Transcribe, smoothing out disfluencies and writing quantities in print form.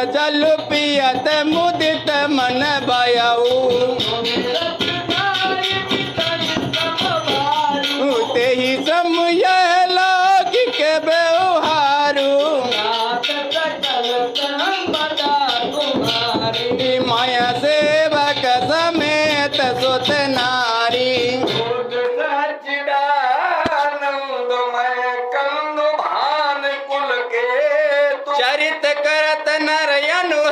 जल पियत मुदित मन भयऊ तेहि समय लौकिक व्यवहारू माया सेवक समेत सुत नारी चरित करत नर अनु